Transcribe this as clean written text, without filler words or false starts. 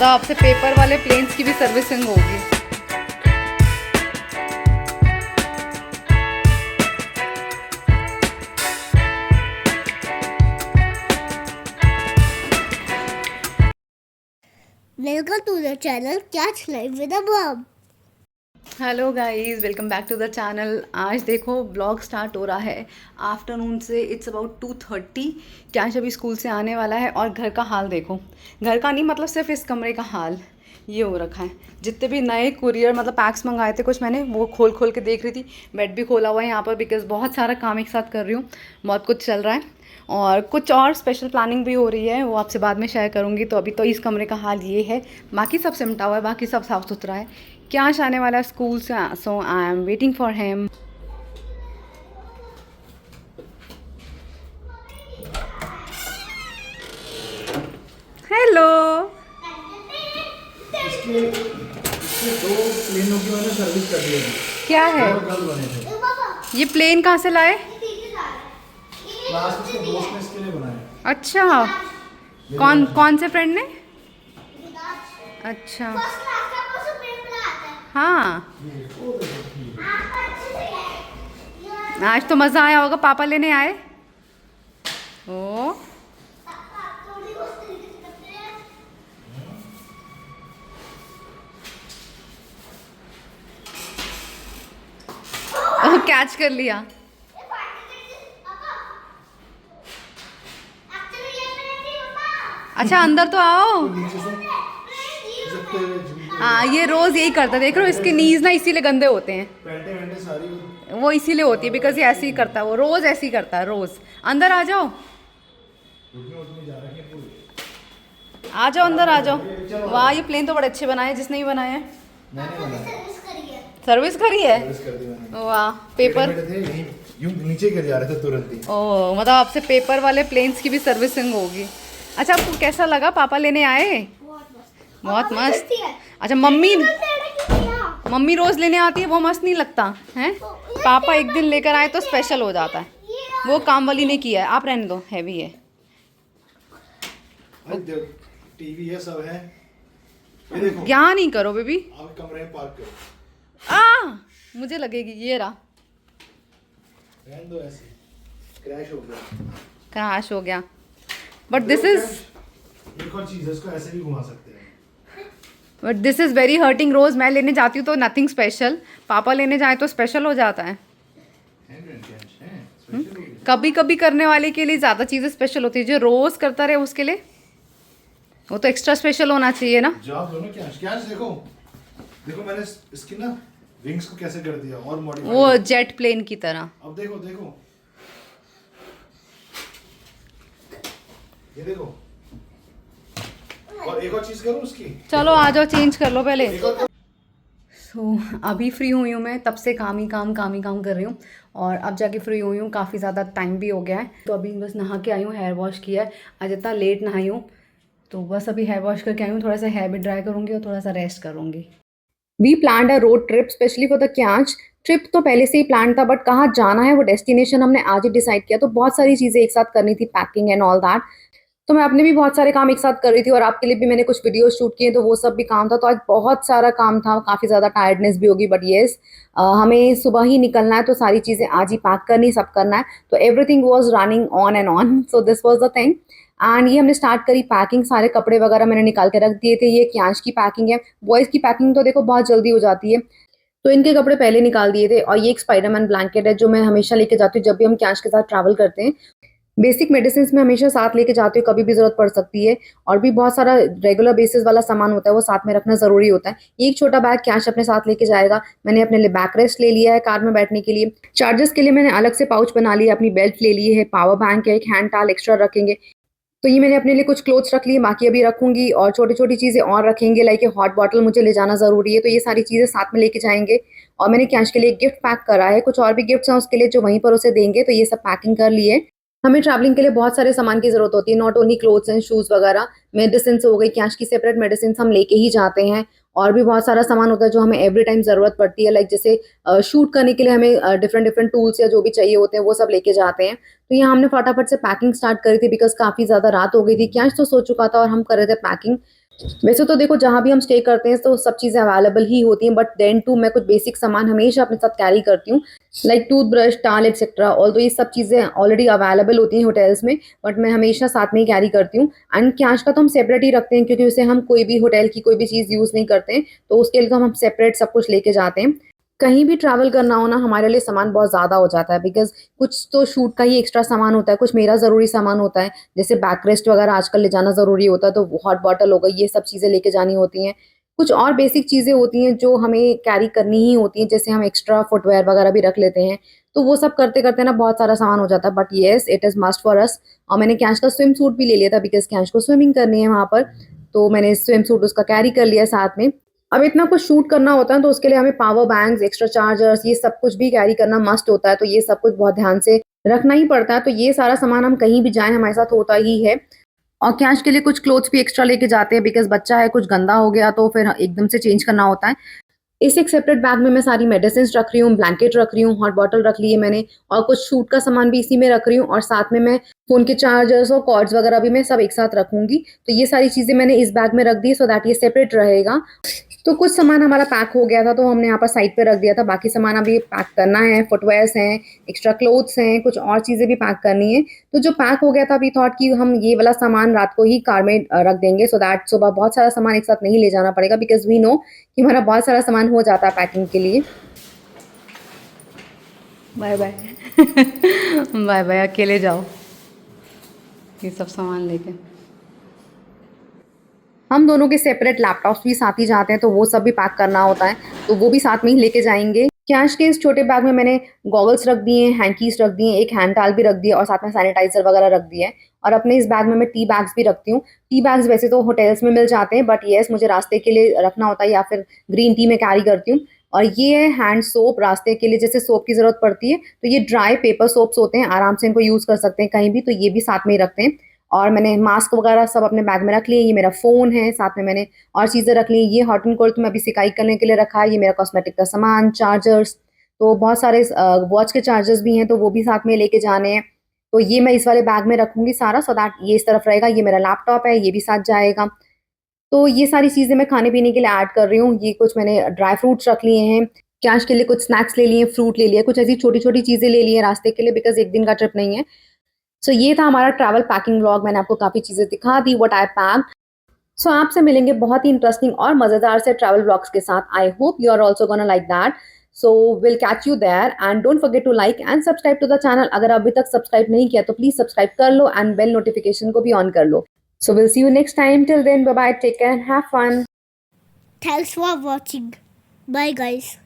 मतलब आपसे पेपर वाले प्लेन्स की भी सर्विसिंग होगी। Welcome to the channel Catch Life with a Mom। Hello guys, welcome back to the channel. आज देखो ब्लॉग स्टार्ट हो रहा है आफ्टरनून से। It's about 2:30। कैश अभी स्कूल से आने वाला है और घर का हाल देखो। घर का नहीं, मतलब सिर्फ इस कमरे का हाल ये हो रखा है। जितने भी नए कुरियर मतलब पैक्स मंगाए थे कुछ, मैंने वो खोल खोल के देख रही थी। बेड भी खोला हुआ है यहाँ पर बिकॉज बहुत सारा काम एक साथ कर रही हूँ, बहुत कुछ चल रहा है और कुछ और स्पेशल प्लानिंग भी हो रही है, वो आपसे बाद में शेयर करूँगी। तो अभी तो इस कमरे का हाल ये है, बाकी सब सिमटा हुआ है, बाकी सब साफ़ सुथरा है। कैश आने वाला है स्कूल से, so I am waiting for him. Hello. इसके दो प्लेनों की मैंने सर्विस कर दी है। क्या है कल बने थे। ये प्लेन? कहाँ से लाए? क्लास में इसके दोस्त ने इसके लिए बनाया। अच्छा, कौन से फ्रेंड ने? अच्छा हाँ, आज तो मज़ा आया होगा, पापा लेने आए। ओ कैच कर लिया। अच्छा अंदर तो आओ। हाँ, ये रोज़ यही करता है, देख रहे हो इसके नीज ना इसीलिए गंदे होते हैं। पैंटे वैंटे सारी वो इसीलिए होती है बिकॉज ये ऐसे ही करता है, वो रोज़ ऐसे ही करता है रोज़। अंदर आ जाओ, उतनी जा रही है पूरी। आ जाओ अंदर आ जाओ। वाह, ये प्लेन तो बड़े अच्छे बनाए, जिसने भी बनाए हैं। मैंने बनाया। सर्विस करी है। सर्विस कर दी मैंने। वाह, पेपर। टेढ़े-मेढ़े थे, यहीं यूं नीचे गिर जा रहे थे तुरंत ही। ओ, मतलब आपसे पेपर वाले प्लेन्स की भी सर्विसिंग होगी। अच्छा, आपको कैसा लगा? पापा लेने आए? बहुत मस्त। अच्छा, मम्मी रोज़ लेने आती है, वो मस्त नहीं लगता है? पापा एक दिन लेकर आए तो स्पेशल हो जाता है। वो काम वाली ने किया है, आप रहने दो, हैवी है। टीवी है, सब है। ये देखो। क्या नहीं करो बेबी। आप कमरे में पार्क करो। मुझे लगेगी ये रहा। रहने दो ऐसे। क्रैश हो गया। क्रैश हो गया, बट दिस इज एक और चीज है, इसको ऐसे भी घुमा सकते हैं। Very hurting. रोज मैं लेने जाती हूँ तो नथिंग स्पेशल, पापा लेने जाए तो स्पेशल हो जाता है। कभी कभी करने वाले के लिए ज़्यादा चीज़ें स्पेशल होती है, जो रोज करता रहे उसके लिए वो तो एक्स्ट्रा स्पेशल होना चाहिए ना। जॉब दोनों क्या देखो। देखो मैंने इसकी ना विंग्स को कैसे कर दिया और मॉडिफाई। वो जेट प्लेन की तरह। अब देखो देखो, ये देखो। और एक और चीज करूं उसकी। चलो आ जाओ, चेंज कर लो पहले। अभी फ्री हुई हूँ मैं, तब से काम ही काम कर रही हूँ और अब जाके फ्री हुई हूँ। काफ़ी ज़्यादा टाइम भी हो गया है, तो अभी बस नहा के आई हूँ, हेयर वॉश किया है। आज इतना लेट नहाई हूँ तो बस अभी हेयर वॉश करके आई हूँ। थोड़ा सा हेयर भी ड्राई करूँगी और थोड़ा सा रेस्ट करूँगी। We planned a road trip specially for the catch. Trip तो पहले से ही प्लान था, बट कहाँ जाना है वो डेस्टिनेशन हमने आज ही डिसाइड किया। तो बहुत सारी चीज़ें एक साथ करनी थी, पैकिंग एंड ऑल दैट। तो मैं अपने भी बहुत सारे काम एक साथ कर रही थी और आपके लिए भी मैंने कुछ वीडियोस शूट किए, तो वो सब भी काम था। तो आज बहुत सारा काम था, काफ़ी ज़्यादा टायर्डनेस भी होगी, बट येस हमें सुबह ही निकलना है तो सारी चीज़ें आज ही पैक करनी, सब करना है। तो everything was running on and on, so this was the thing. And ये हमने स्टार्ट करी पैकिंग। सारे कपड़े वगैरह मैंने निकाल के रख दिए थे। ये कैश की पैकिंग है। बॉयज़ की पैकिंग तो देखो बहुत जल्दी हो जाती है, तो इनके कपड़े पहले निकाल दिए थे। और ये एक स्पाइडरमैन ब्लैंकेट है जो मैं हमेशा लेके जाती हूँ जब भी हम कैश के साथ ट्रैवल करते हैं। बेसिक मेडिसिन में हमेशा साथ लेके जाती हूँ, कभी भी ज़रूरत पड़ सकती है। और भी बहुत सारा रेगुलर बेसिस वाला सामान होता है, वो साथ में रखना ज़रूरी होता है। एक छोटा बैग कैश अपने साथ लेके जाएगा। मैंने अपने लिए बैक रेस्ट ले लिया है कार में बैठने के लिए। चार्जर्स के लिए मैंने अलग से पाउच बना लिया, अपनी बेल्ट ले ली है, पावर बैंक है, एक हैंड टाल एक्स्ट्रा रखेंगे। तो ये मैंने अपने लिए कुछ क्लोथ्स रख लिए, बाकी अभी रखूंगी। और छोटी-छोटी चीज़ें और रखेंगे, लाइक हॉट बॉटल मुझे ले जाना ज़रूरी है, तो ये सारी चीज़ें साथ में लेके जाएँगे। और मैंने कैश के लिए गिफ्ट पैक करा है, कुछ और भी गिफ्ट्स हैं उसके लिए जो वहीं पर उसे देंगे, तो ये सब पैकिंग कर लिए। हमें ट्रैवलिंग के लिए बहुत सारे सामान की ज़रूरत होती है, not only clothes and shoes वगैरह। मेडिसिन्स हो गई, कैश की सेपरेट मेडिसिन्स हम लेके ही जाते हैं। और भी बहुत सारा सामान होता है जो हमें एवरी टाइम ज़रूरत पड़ती है, लाइक जैसे शूट करने के लिए हमें डिफरेंट टूल्स या जो भी चाहिए होते हैं वो सब लेके जाते हैं। तो यहाँ हमने फटाफट से पैकिंग स्टार्ट करी थी बिकॉज़ काफ़ी ज़्यादा रात हो गई थी। कैश तो सो चुका था और हम कर रहे थे पैकिंग। वैसे तो देखो जहाँ भी हम स्टे करते हैं तो सब चीज़ें अवेलेबल ही होती हैं, बट देन टू मैं कुछ बेसिक सामान हमेशा अपने साथ कैरी करती हूँ, लाइक टूथब्रश, टाल एक्सेट्रा। ऑल्दो ये सब चीज़ें ऑलरेडी अवेलेबल होती हैं होटल्स में, बट मैं हमेशा साथ में ही कैरी करती हूँ। एंड कैश का तो हम सेपरेट ही रखते हैं, क्योंकि उसे हम कोई भी होटल की कोई भी चीज़ यूज़ नहीं करते हैं, तो उसके लिए तो हम सेपरेट सब कुछ लेके जाते हैं। कहीं भी ट्रैवल करना हो ना, हमारे लिए सामान बहुत ज़्यादा हो जाता है, बिकॉज़ कुछ तो शूट का ही एक्स्ट्रा सामान होता है, कुछ मेरा ज़रूरी सामान होता है, जैसे बैकरेस्ट वगैरह आजकल ले जाना ज़रूरी होता है, तो हॉट बॉटल हो गई, ये सब चीज़ें लेके जानी होती हैं। कुछ और बेसिक चीज़ें होती हैं जो हमें कैरी करनी ही होती हैं, जैसे हम एक्स्ट्रा फुटवियर वगैरह भी रख लेते हैं, तो वो सब करते-करते ना बहुत सारा सामान हो जाता है, but yes it is must for us. और मैंने कैश का स्विम सूट भी ले लिया था, बिकॉज़ कैश को स्विमिंग करनी है वहाँ पर, तो मैंने स्विम सूट उसका कैरी कर लिया साथ में। अब इतना कुछ शूट करना होता है तो उसके लिए हमें पावर बैंक्स, एक्स्ट्रा चार्जर्स, ये सब कुछ भी कैरी करना मस्ट होता है, तो ये सब कुछ बहुत ध्यान से रखना ही पड़ता है। तो ये सारा सामान हम कहीं भी जाएँ हमारे साथ होता ही है। और कैश के लिए कुछ क्लोथ्स भी एक्स्ट्रा लेके जाते हैं, बिकॉज़ बच्चा है, कुछ गंदा हो गया तो फिर एकदम से चेंज करना होता है। इस एक सेपरेट बैग में मैं सारी मेडिसिन्स रख रही हूँ, ब्लैंकेट रख रही हूँ, हॉट बॉटल रख ली है मैंने, और कुछ शूट का सामान भी इसी में रख रही हूँ, और साथ में मैं फ़ोन के चार्जर्स और कॉर्ड्स वगैरह भी मैं सब एक साथ रखूँगी। तो ये सारी चीज़ें मैंने इस बैग में रख दी सो दैट ये सेपरेट रहेगा। तो कुछ सामान हमारा पैक हो गया था तो हमने यहाँ पर साइड पे रख दिया था, बाकी सामान अभी पैक करना है, फुटवियर्स हैं, एक्स्ट्रा क्लोथ्स हैं, कुछ और चीज़ें भी पैक करनी है। तो जो पैक हो गया था वी थॉट कि हम ये वाला सामान रात को ही कार में रख देंगे सो दैट सुबह बहुत सारा सामान एक साथ नहीं ले जाना पड़ेगा, बिकॉज़ वी नो कि हमारा बहुत सारा सामान हो जाता है पैकिंग के लिए। Bye bye. बाय बाय, अकेले जाओ ये सब सामान लेके। हम दोनों के सेपरेट लैपटॉप्स भी साथ ही जाते हैं, तो वो सब भी पैक करना होता है, तो वो भी साथ में ही लेके जाएँगे। कैश के इस छोटे बैग में मैंने गॉगल्स रख दिए हैं, हैंकीज़ रख दिए हैं, एक हैंड टॉवल भी रख दिया और साथ में सैनिटाइज़र वगैरह रख दिया है। और अपने इस बैग में मैं टी बैग्स भी रखती हूँ। टी बैग्स वैसे तो होटल्स में मिल जाते हैं, बट येस मुझे रास्ते के लिए रखना होता है, या फिर ग्रीन टी मैं कैरी करती हूँ। और ये है हैंड सोप, रास्ते के लिए जैसे सोप की ज़रूरत पड़ती है, तो ये ड्राई पेपर सोप्स होते हैं, आराम से इनको यूज़ कर सकते हैं कहीं भी, तो ये भी साथ में ही रखते हैं। और मैंने मास्क वगैरह सब अपने बैग में रख लिए, ये मेरा फ़ोन है, साथ में मैंने और चीज़ें रख ली, ये हॉट एंड कोल्ड तो मैं अभी सिकाई करने के लिए रखा है, ये मेरा कॉस्मेटिक का सामान, चार्जर्स, तो बहुत सारे वॉच के चार्जर्स भी हैं, तो वो भी साथ में लेके जाने हैं। तो ये मैं इस वाले बैग में रखूँगी सारा सो दैट ये इस तरफ रहेगा, ये मेरा लैपटॉप है, ये भी साथ जाएगा। तो ये सारी चीज़ें मैं खाने-पीने के लिए ऐड कर रही हूँ, ये कुछ मैंने ड्राई फ्रूट्स रख लिए हैं, कैश के लिए कुछ स्नैक्स ले लिए, फ्रूट ले लिया, कुछ ऐसी छोटी-छोटी चीज़ें ले ली हैं रास्ते के लिए, बिकॉज़ 1 दिन का ट्रिप नहीं है। सो ये था हमारा ट्रैवल पैकिंग व्लॉग, मैंने आपको काफ़ी चीज़ें दिखा दी व्हाट आई पैक्ड। सो आपसे मिलेंगे बहुत ही इंटरेस्टिंग और मज़ेदार से ट्रैवल व्लॉग्स के साथ। I hope you are also gonna like that. So will catch you there and don't forget to like and subscribe to the channel. अगर अभी तक सब्सक्राइब नहीं किया तो प्लीज़ सब्सक्राइब कर लो एंड बेल नोटिफिकेशन को भी ऑन कर लो। So will see you next time, till then bye bye, take care and have fun. Thanks for watching. Bye guys.